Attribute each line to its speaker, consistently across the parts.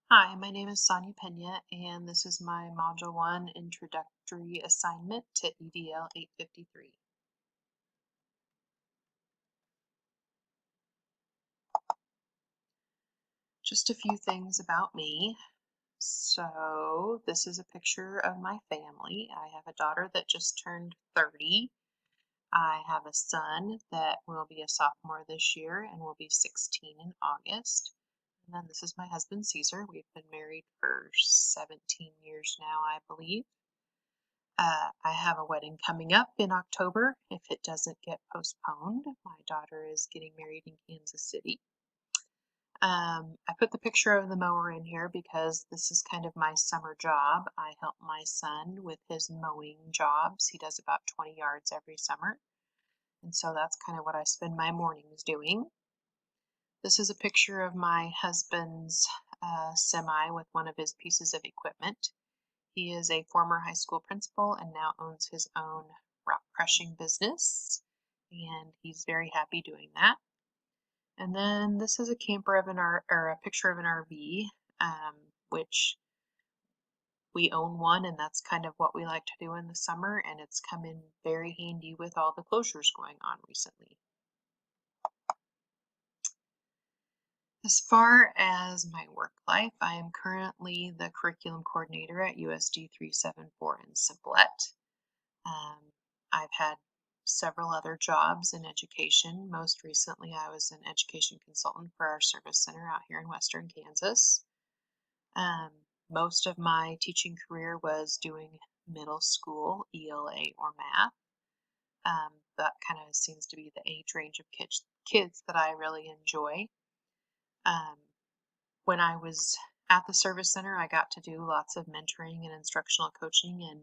Speaker 1: Hi, my name is Sonia Pena, and this is my Module 1 introductory assignment to EDL 853. Just a few things about me. So, this is a picture of my family. I have a daughter that just turned 30. I have a son that will be a sophomore this year and will be 16 in August. And then this is my husband, Caesar. We've been married for 17 years now, I believe. I have a wedding coming up in October if it doesn't get postponed. My daughter is getting married in Kansas City. I put the picture of the mower in here because this is kind of my summer job. I help my son with his mowing jobs. He does about 20 yards every summer. And so that's kind of what I spend my mornings doing. This is a picture of my husband's semi with one of his pieces of equipment. He is a former high school principal and now owns his own rock crushing business, and he's very happy doing that. And then this is a camper of a picture of an RV, which we own one, and that's kind of what we like to do in the summer, and it's come in very handy with all the closures going on recently. As far as my work life, I am currently the curriculum coordinator at USD 374 in Simplet. I've had several other jobs in education. Most recently, I was an education consultant for our service center out here in Western Kansas. Most of my teaching career was doing middle school ELA or math. That kind of seems to be the age range of kids that I really enjoy. When I was at the service center, I got to do lots of mentoring and instructional coaching, and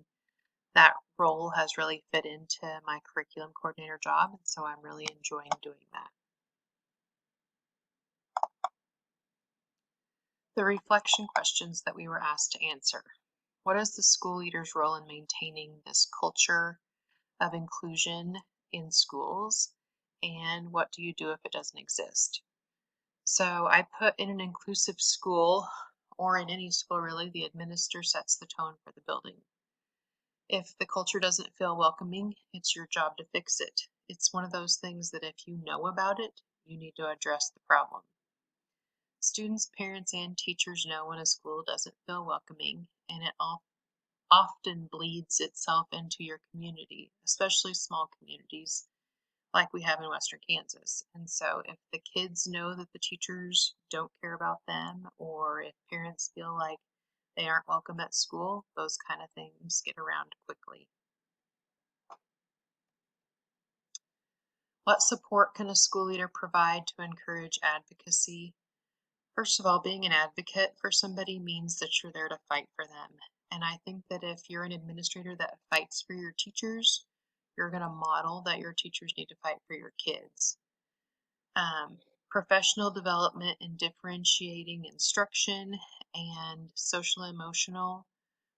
Speaker 1: that role has really fit into my curriculum coordinator job, and so I'm really enjoying doing that. The reflection questions that we were asked to answer. What is the school leader's role in maintaining this culture of inclusion in schools, and what do you do if it doesn't exist? So I put in an inclusive school, or in any school really, the administrator sets the tone for the building. If the culture doesn't feel welcoming, it's your job to fix it. It's one of those things that if you know about it, you need to address the problem. Students, parents, and teachers know when a school doesn't feel welcoming, and it often bleeds itself into your community, especially small communities like we have in Western Kansas. And so if the kids know that the teachers don't care about them, or if parents feel like they aren't welcome at school, those kind of things get around quickly. What support can a school leader provide to encourage advocacy? First of all, being an advocate for somebody means that you're there to fight for them. And I think that if you're an administrator that fights for your teachers, you're going to model that your teachers need to fight for your kids. Professional development in differentiating instruction and social emotional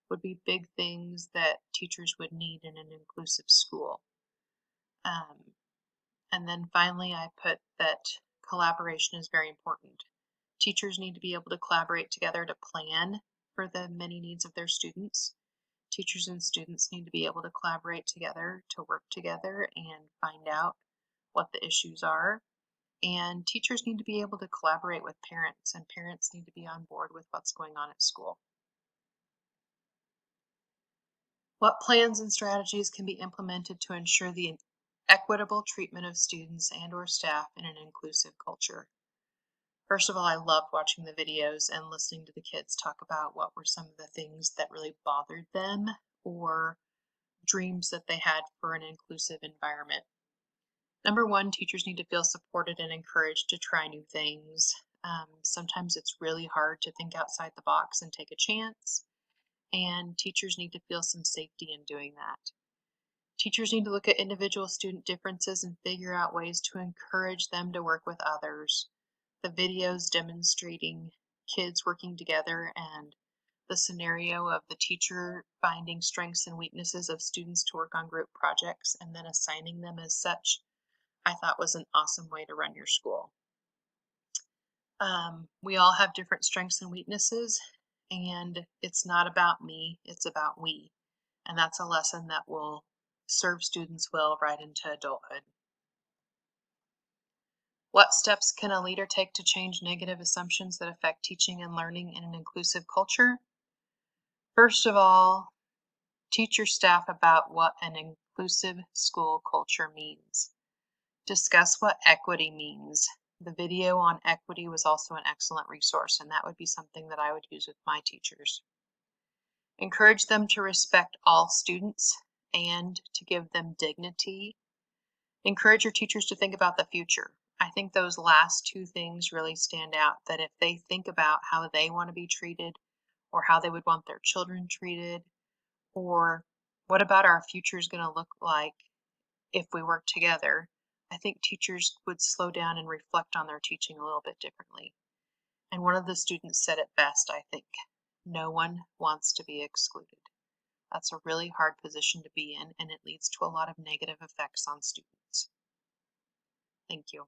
Speaker 1: would be big things that teachers would need in an inclusive school. And then finally, I put that collaboration is very important. Teachers need to be able to collaborate together to plan for the many needs of their students. Teachers and students need to be able to collaborate together to work together and find out what the issues are. And teachers need to be able to collaborate with parents, and parents need to be on board with what's going on at school. What plans and strategies can be implemented to ensure the equitable treatment of students and/or staff in an inclusive culture? First of all, I loved watching the videos and listening to the kids talk about what were some of the things that really bothered them or dreams that they had for an inclusive environment. Number one, teachers need to feel supported and encouraged to try new things. Sometimes it's really hard to think outside the box and take a chance, and teachers need to feel some safety in doing that. Teachers need to look at individual student differences and figure out ways to encourage them to work with others. The videos demonstrating kids working together and the scenario of the teacher finding strengths and weaknesses of students to work on group projects and then assigning them as such, I thought was an awesome way to run your school. We all have different strengths and weaknesses, and it's not about me, it's about we. And that's a lesson that will serve students well right into adulthood. What steps can a leader take to change negative assumptions that affect teaching and learning in an inclusive culture? First of all, teach your staff about what an inclusive school culture means. Discuss what equity means. The video on equity was also an excellent resource, and that would be something that I would use with my teachers. Encourage them to respect all students and to give them dignity. Encourage your teachers to think about the future. I think those last two things really stand out, that if they think about how they want to be treated or how they would want their children treated, or what about our future is going to look like if we work together, I think teachers would slow down and reflect on their teaching a little bit differently. And one of the students said it best, I think: no one wants to be excluded. That's a really hard position to be in, and it leads to a lot of negative effects on students. Thank you.